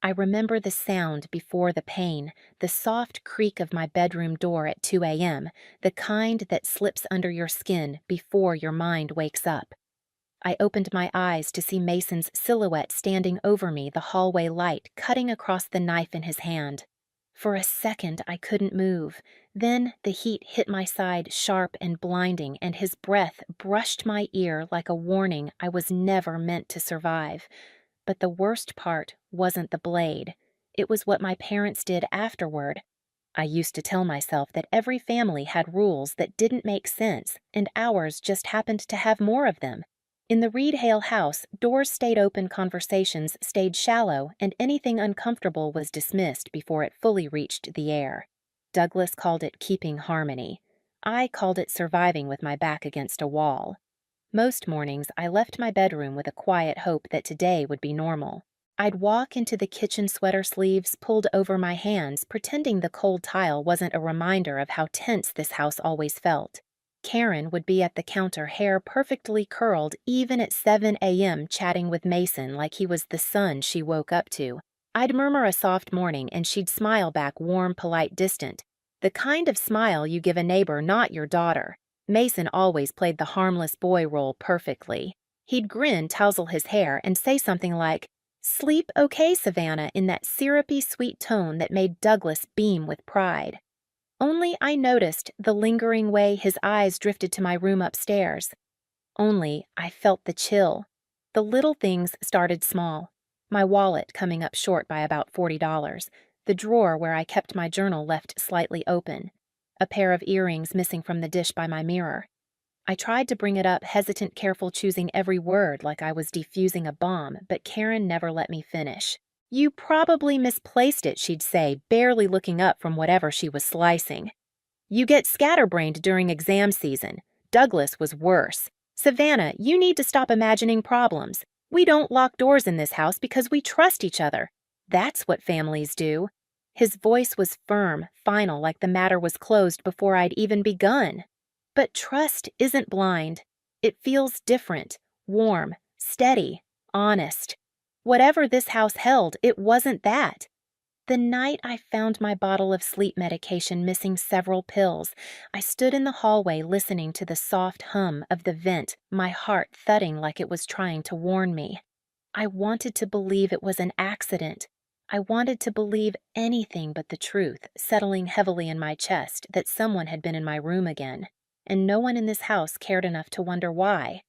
I remember the sound before the pain, the soft creak of my bedroom door at 2 a.m., the kind that slips under your skin before your mind wakes up. I opened my eyes to see Mason's silhouette standing over me, the hallway light cutting across the knife in his hand. For a second, I couldn't move. Then the heat hit my side sharp and blinding, and his breath brushed my ear like a warning I was never meant to survive. But the worst part wasn't the blade. It was what my parents did afterward. I used to tell myself that every family had rules that didn't make sense, and ours just happened to have more of them. In the Reed Hale house, doors stayed open, conversations stayed shallow, and anything uncomfortable was dismissed before it fully reached the air. Douglas called it keeping harmony. I called it surviving with my back against a wall. Most mornings, I left my bedroom with a quiet hope that today would be normal. I'd walk into the kitchen, sweater sleeves pulled over my hands, pretending the cold tile wasn't a reminder of how tense this house always felt. Karen would be at the counter, hair perfectly curled, even at 7 a.m., chatting with Mason like he was the son she woke up to. I'd murmur a soft morning, and she'd smile back, warm, polite, distant. The kind of smile you give a neighbor, not your daughter. Mason always played the harmless boy role perfectly. He'd grin, tousle his hair, and say something like, "Sleep okay, Savannah," in that syrupy, sweet tone that made Douglas beam with pride. Only I noticed the lingering way his eyes drifted to my room upstairs. Only I felt the chill. The little things started small. My wallet coming up short by about $40. The drawer where I kept my journal left slightly open. A pair of earrings missing from the dish by my mirror. I tried to bring it up, hesitant, careful, choosing every word like I was defusing a bomb, but Karen never let me finish. "You probably misplaced it," she'd say, barely looking up from whatever she was slicing. "You get scatterbrained during exam season. Douglas was worse. Savannah, you need to stop imagining problems. We don't lock doors in this house because we trust each other. That's what families do." His voice was firm, final, like the matter was closed before I'd even begun. But trust isn't blind. It feels different, warm, steady, honest. Whatever this house held, it wasn't that. The night I found my bottle of sleep medication missing several pills, I stood in the hallway listening to the soft hum of the vent, my heart thudding like it was trying to warn me. I wanted to believe it was an accident. I wanted to believe anything but the truth, settling heavily in my chest, that someone had been in my room again, and no one in this house cared enough to wonder why.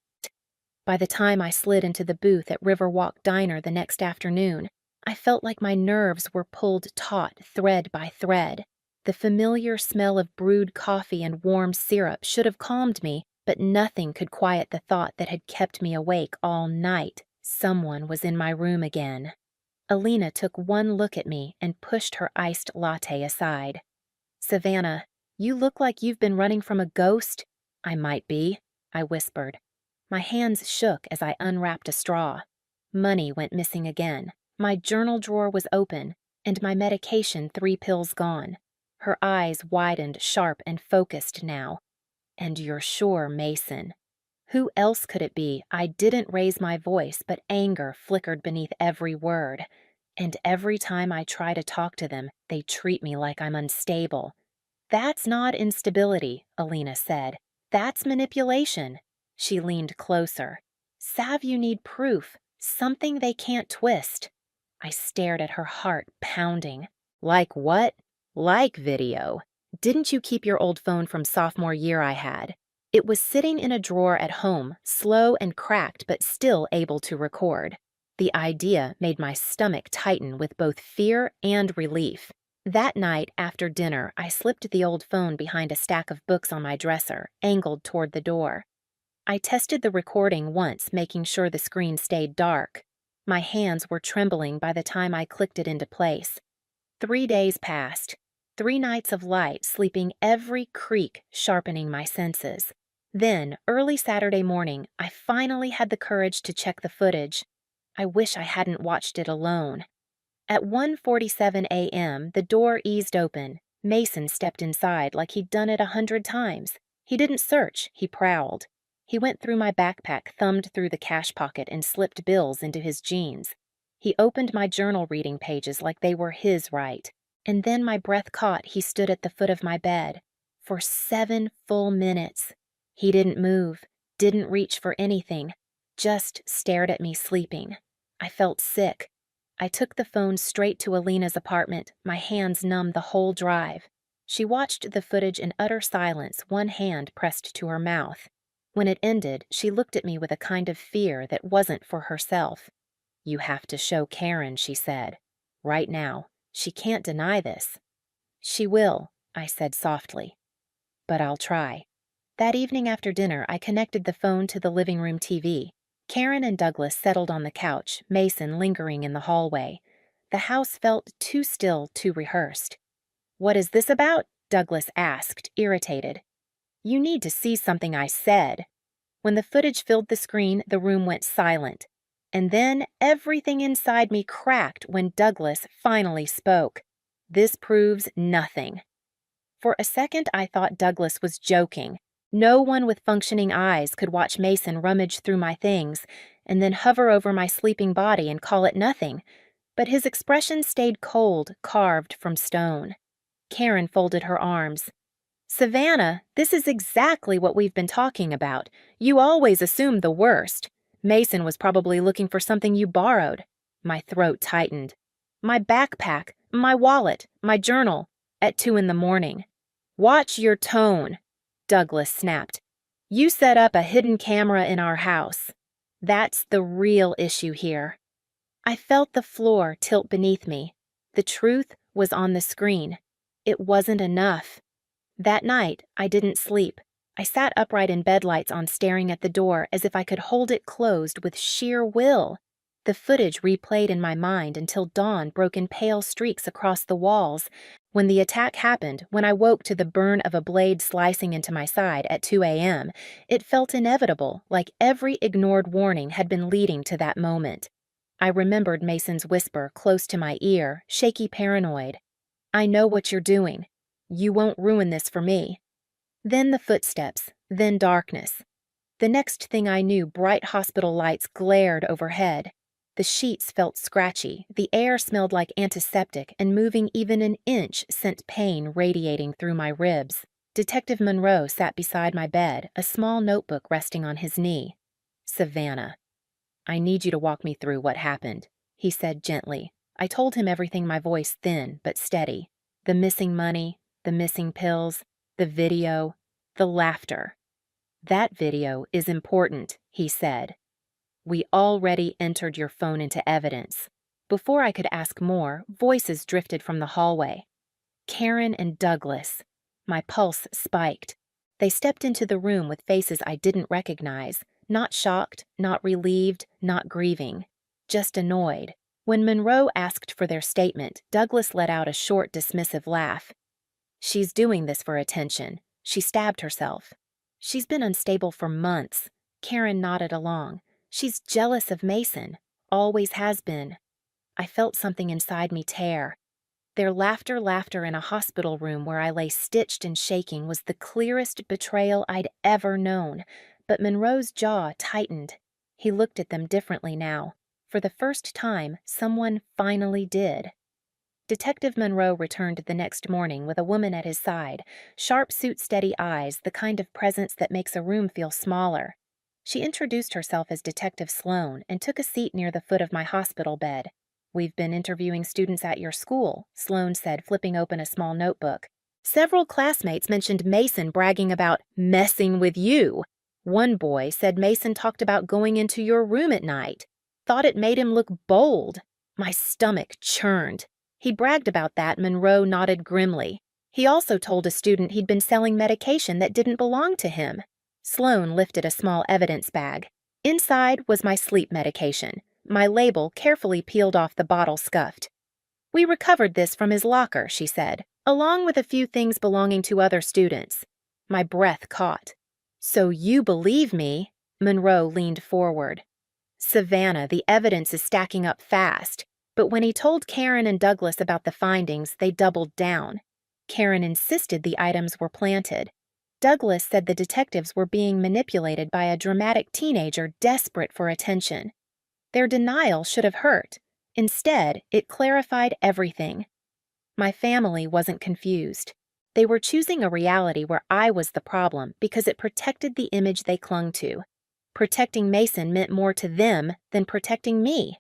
By the time I slid into the booth at Riverwalk Diner the next afternoon, I felt like my nerves were pulled taut, thread by thread. The familiar smell of brewed coffee and warm syrup should have calmed me, but nothing could quiet the thought that had kept me awake all night. Someone was in my room again. Alina took one look at me and pushed her iced latte aside. "Savannah, you look like you've been running from a ghost." "I might be," I whispered. My hands shook as I unwrapped a straw. Money went missing again. My journal drawer was open, and my medication 3 pills gone. Her eyes widened, sharp and focused now. "And you're sure Mason?" Who else could it be? I didn't raise my voice, but anger flickered beneath every word. "And every time I try to talk to them, they treat me like I'm unstable." "That's not instability," Alina said. "That's manipulation." She leaned closer. "Sav, you need proof, something they can't twist." I stared at her, heart pounding. "Like what?" "Like video. Didn't you keep your old phone from sophomore year I had?" It was sitting in a drawer at home, slow and cracked but still able to record. The idea made my stomach tighten with both fear and relief. That night, after dinner, I slipped the old phone behind a stack of books on my dresser, angled toward the door. I tested the recording once, making sure the screen stayed dark. My hands were trembling by the time I clicked it into place. 3 days passed. 3 nights of light, sleeping every creak, sharpening my senses. Then, early Saturday morning, I finally had the courage to check the footage. I wish I hadn't watched it alone. At 1:47 a.m., the door eased open. Mason stepped inside like he'd done it 100 times. He didn't search, he prowled. He went through my backpack, thumbed through the cash pocket, and slipped bills into his jeans. He opened my journal reading pages like they were his right. And then my breath caught he stood at the foot of my bed. For 7 full minutes. He didn't move, didn't reach for anything, just stared at me sleeping. I felt sick. I took the phone straight to Alina's apartment, my hands numb the whole drive. She watched the footage in utter silence, one hand pressed to her mouth. When it ended, she looked at me with a kind of fear that wasn't for herself. "You have to show Karen," she said. "Right now. She can't deny this." "She will," I said softly. "But I'll try." That evening after dinner, I connected the phone to the living room TV. Karen and Douglas settled on the couch, Mason lingering in the hallway. The house felt too still, too rehearsed. "What is this about?" Douglas asked, irritated. "You need to see something I said." When the footage filled the screen, the room went silent. And then everything inside me cracked when Douglas finally spoke. "This proves nothing." For a second, I thought Douglas was joking. No one with functioning eyes could watch Mason rummage through my things and then hover over my sleeping body and call it nothing. But his expression stayed cold, carved from stone. Karen folded her arms. "Savannah, this is exactly what we've been talking about. You always assume the worst. Mason was probably looking for something you borrowed." My throat tightened. "My backpack, my wallet, my journal, at 2 in the morning. "Watch your tone," Douglas snapped. "You set up a hidden camera in our house. That's the real issue here." I felt the floor tilt beneath me. The truth was on the screen. It wasn't enough. That night, I didn't sleep. I sat upright in bed lights on, staring at the door as if I could hold it closed with sheer will. The footage replayed in my mind until dawn broke in pale streaks across the walls. When the attack happened, when I woke to the burn of a blade slicing into my side at 2 a.m., it felt inevitable, like every ignored warning had been leading to that moment. I remembered Mason's whisper close to my ear, shaky paranoid. "I know what you're doing. You won't ruin this for me." Then the footsteps, then darkness. The next thing I knew, bright hospital lights glared overhead. The sheets felt scratchy, the air smelled like antiseptic, and moving even an inch sent pain radiating through my ribs. Detective Monroe sat beside my bed, a small notebook resting on his knee. "Savannah, I need you to walk me through what happened," he said gently. I told him everything, my voice thin but steady. The missing money, the missing pills, the video, the laughter. "That video is important," he said. "We already entered your phone into evidence." Before I could ask more, voices drifted from the hallway. Karen and Douglas. My pulse spiked. They stepped into the room with faces I didn't recognize, not shocked, not relieved, not grieving, just annoyed. When Monroe asked for their statement, Douglas let out a short, dismissive laugh. "She's doing this for attention. She stabbed herself." "She's been unstable for months." Karen nodded along. "She's jealous of Mason. Always has been." I felt something inside me tear. Their laughter in a hospital room where I lay stitched and shaking was the clearest betrayal I'd ever known. But Monroe's jaw tightened. He looked at them differently now. For the first time, someone finally did. Detective Monroe returned the next morning with a woman at his side, sharp suit-steady eyes, the kind of presence that makes a room feel smaller. She introduced herself as Detective Sloan and took a seat near the foot of my hospital bed. "We've been interviewing students at your school," Sloan said, flipping open a small notebook. "Several classmates mentioned Mason bragging about messing with you. One boy said Mason talked about going into your room at night. Thought it made him look bold." My stomach churned. He bragged about that. Monroe nodded grimly. "He also told a student he'd been selling medication that didn't belong to him." Sloan lifted a small evidence bag. Inside was my sleep medication. My label carefully peeled off, the bottle scuffed. "We recovered this from his locker," she said, "along with a few things belonging to other students." My breath caught. "So you believe me?" Monroe leaned forward. "Savannah, the evidence is stacking up fast." But when he told Karen and Douglas about the findings, they doubled down. Karen insisted the items were planted. Douglas said the detectives were being manipulated by a dramatic teenager desperate for attention. Their denial should have hurt. Instead, it clarified everything. My family wasn't confused. They were choosing a reality where I was the problem because it protected the image they clung to. Protecting Mason meant more to them than protecting me.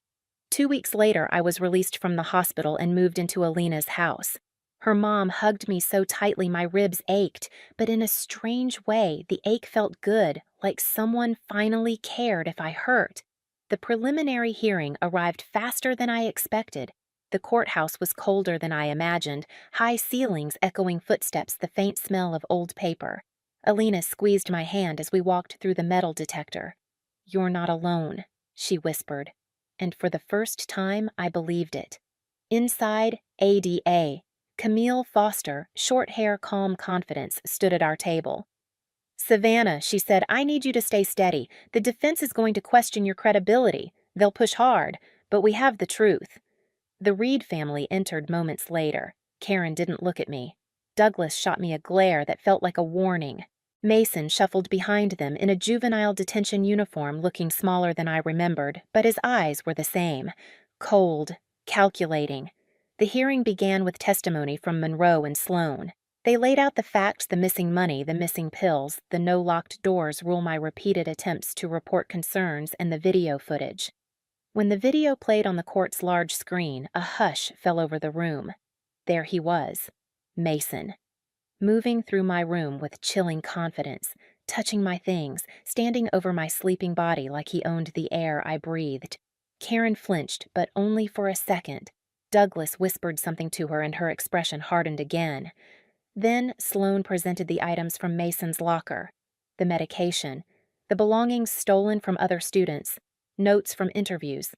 2 weeks later, I was released from the hospital and moved into Alina's house. Her mom hugged me so tightly my ribs ached, but in a strange way, the ache felt good, like someone finally cared if I hurt. The preliminary hearing arrived faster than I expected. The courthouse was colder than I imagined, high ceilings echoing footsteps, the faint smell of old paper. Alina squeezed my hand as we walked through the metal detector. "You're not alone," she whispered. And for the first time, I believed it. Inside, ADA, Camille Foster, short hair, calm confidence, stood at our table. "Savannah," she said, "I need you to stay steady. The defense is going to question your credibility. They'll push hard, but we have the truth." The Reed family entered moments later. Karen didn't look at me. Douglas shot me a glare that felt like a warning. Mason shuffled behind them in a juvenile detention uniform, looking smaller than I remembered, but his eyes were the same. Cold, calculating. The hearing began with testimony from Monroe and Sloan. They laid out the facts: the missing money, the missing pills, the no locked doors rule, my repeated attempts to report concerns, and the video footage. When the video played on the court's large screen, a hush fell over the room. There he was, Mason, moving through my room with chilling confidence, touching my things, standing over my sleeping body like he owned the air I breathed. Karen flinched, but only for a second. Douglas whispered something to her and her expression hardened again. Then Sloan presented the items from Mason's locker. The medication, the belongings stolen from other students, notes from interviews.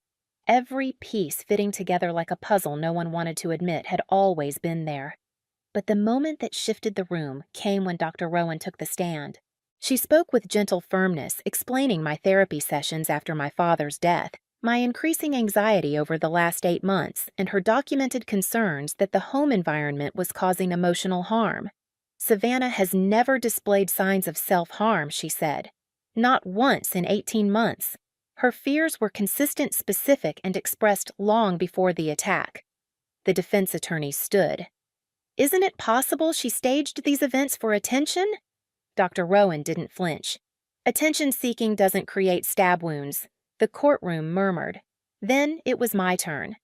Every piece fitting together like a puzzle no one wanted to admit had always been there. But the moment that shifted the room came when Dr. Rowan took the stand. She spoke with gentle firmness, explaining my therapy sessions after my father's death, my increasing anxiety over the last 8 months, and her documented concerns that the home environment was causing emotional harm. "Savannah has never displayed signs of self-harm," she said. "Not once in 18 months. Her fears were consistent, specific, and expressed long before the attack." The defense attorney stood. "Isn't it possible she staged these events for attention?" Dr. Rowan didn't flinch. "Attention-seeking doesn't create stab wounds." The courtroom murmured. Then it was my turn.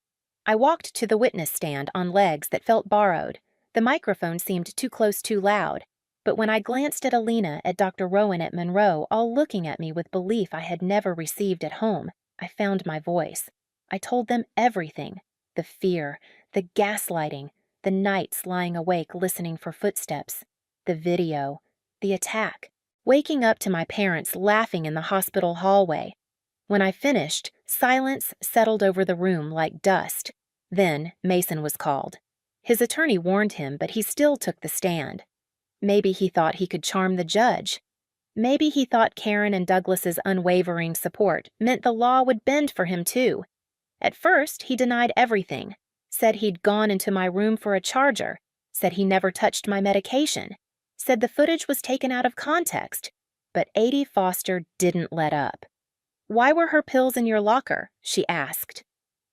I walked to the witness stand on legs that felt borrowed. The microphone seemed too close, too loud. But when I glanced at Alina, at Dr. Rowan, at Monroe, all looking at me with belief I had never received at home, I found my voice. I told them everything. The fear, the gaslighting, the nights lying awake listening for footsteps, the video, the attack, waking up to my parents laughing in the hospital hallway. When I finished, silence settled over the room like dust. Then Mason was called. His attorney warned him, but he still took the stand. Maybe he thought he could charm the judge. Maybe he thought Karen and Douglas's unwavering support meant the law would bend for him too. At first, he denied everything. Said he'd gone into my room for a charger. Said he never touched my medication. Said the footage was taken out of context. But Adie Foster didn't let up. "Why were her pills in your locker?" she asked.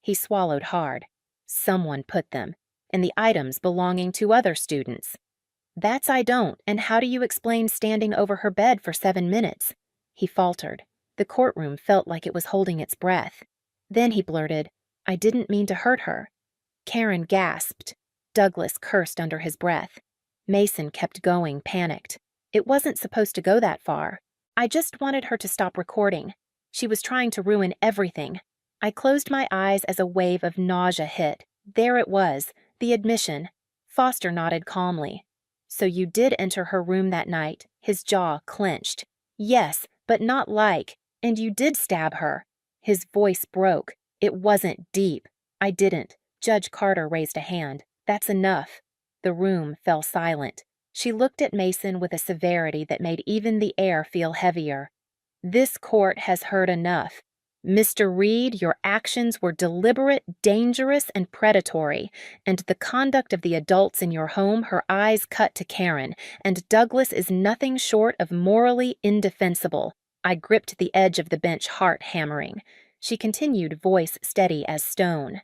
He swallowed hard. "Someone put them, and the items belonging to other students." "That's I don't, and how do you explain standing over her bed for 7 minutes?" He faltered. The courtroom felt like it was holding its breath. Then he blurted, "I didn't mean to hurt her." Karen gasped. Douglas cursed under his breath. Mason kept going, panicked. It wasn't supposed to go that far. I just wanted her to stop recording. She was trying to ruin everything. I closed my eyes as a wave of nausea hit. There it was, the admission. Foster nodded calmly. "So you did enter her room that night." His jaw clenched. "Yes, but not like. And you did stab her." His voice broke. "It wasn't deep. I didn't." Judge Carter raised a hand. "That's enough." The room fell silent. She looked at Mason with a severity that made even the air feel heavier. "This court has heard enough. Mr. Reed, your actions were deliberate, dangerous, and predatory, and the conduct of the adults in your home," her eyes cut to Karen, "and Douglas is nothing short of morally indefensible." I gripped the edge of the bench, heart hammering. She continued, voice steady as stone.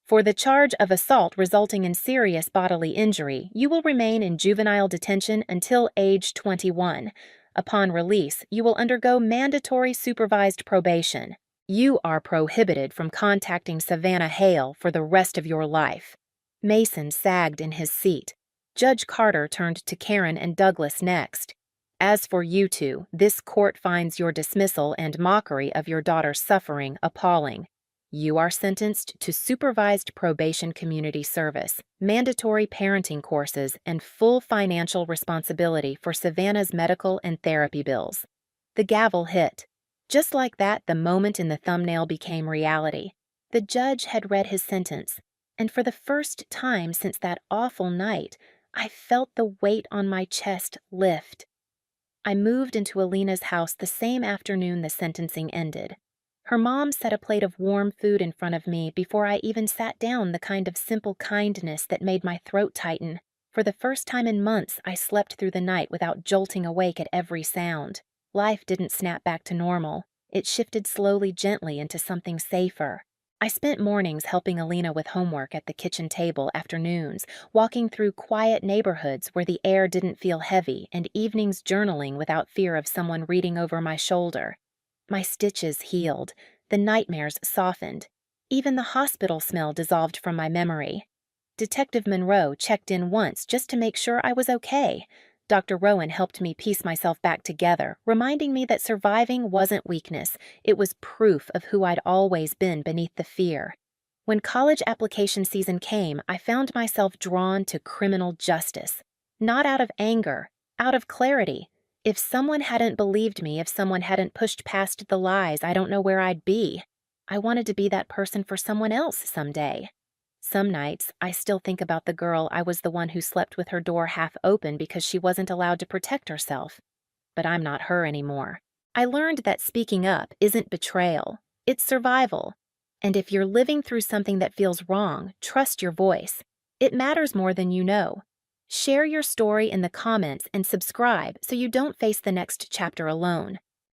For the charge of assault resulting in serious bodily injury, you will remain in juvenile detention until age 21. Upon release, you will undergo mandatory supervised probation. You are prohibited from contacting Savannah Hale for the rest of your life." Mason sagged in his seat. Judge Carter turned to Karen and Douglas next. "As for you two, this court finds your dismissal and mockery of your daughter's suffering appalling. You are sentenced to supervised probation community service, mandatory parenting courses, and full financial responsibility for Savannah's medical and therapy bills." The gavel hit. Just like that, the moment in the thumbnail became reality. The judge had read his sentence, and for the first time since that awful night, I felt the weight on my chest lift. I moved into Alina's house the same afternoon the sentencing ended. Her mom set a plate of warm food in front of me before I even sat down, the kind of simple kindness that made my throat tighten. For the first time in months, I slept through the night without jolting awake at every sound. Life didn't snap back to normal. It shifted slowly, gently into something safer. I spent mornings helping Alina with homework at the kitchen table, afternoons walking through quiet neighborhoods where the air didn't feel heavy, and evenings journaling without fear of someone reading over my shoulder. My stitches healed. The nightmares softened. Even the hospital smell dissolved from my memory. Detective Monroe checked in once just to make sure I was okay. Dr. Rowan helped me piece myself back together, reminding me that surviving wasn't weakness. It was proof of who I'd always been beneath the fear. When college application season came, I found myself drawn to criminal justice. Not out of anger, out of clarity. If someone hadn't believed me, if someone hadn't pushed past the lies, I don't know where I'd be. I wanted to be that person for someone else someday. Some nights, I still think about the girl I was the one who slept with her door half open because she wasn't allowed to protect herself. But I'm not her anymore. I learned that speaking up isn't betrayal, it's survival. And if you're living through something that feels wrong, trust your voice. It matters more than you know. Share your story in the comments and subscribe so you don't face the next chapter alone.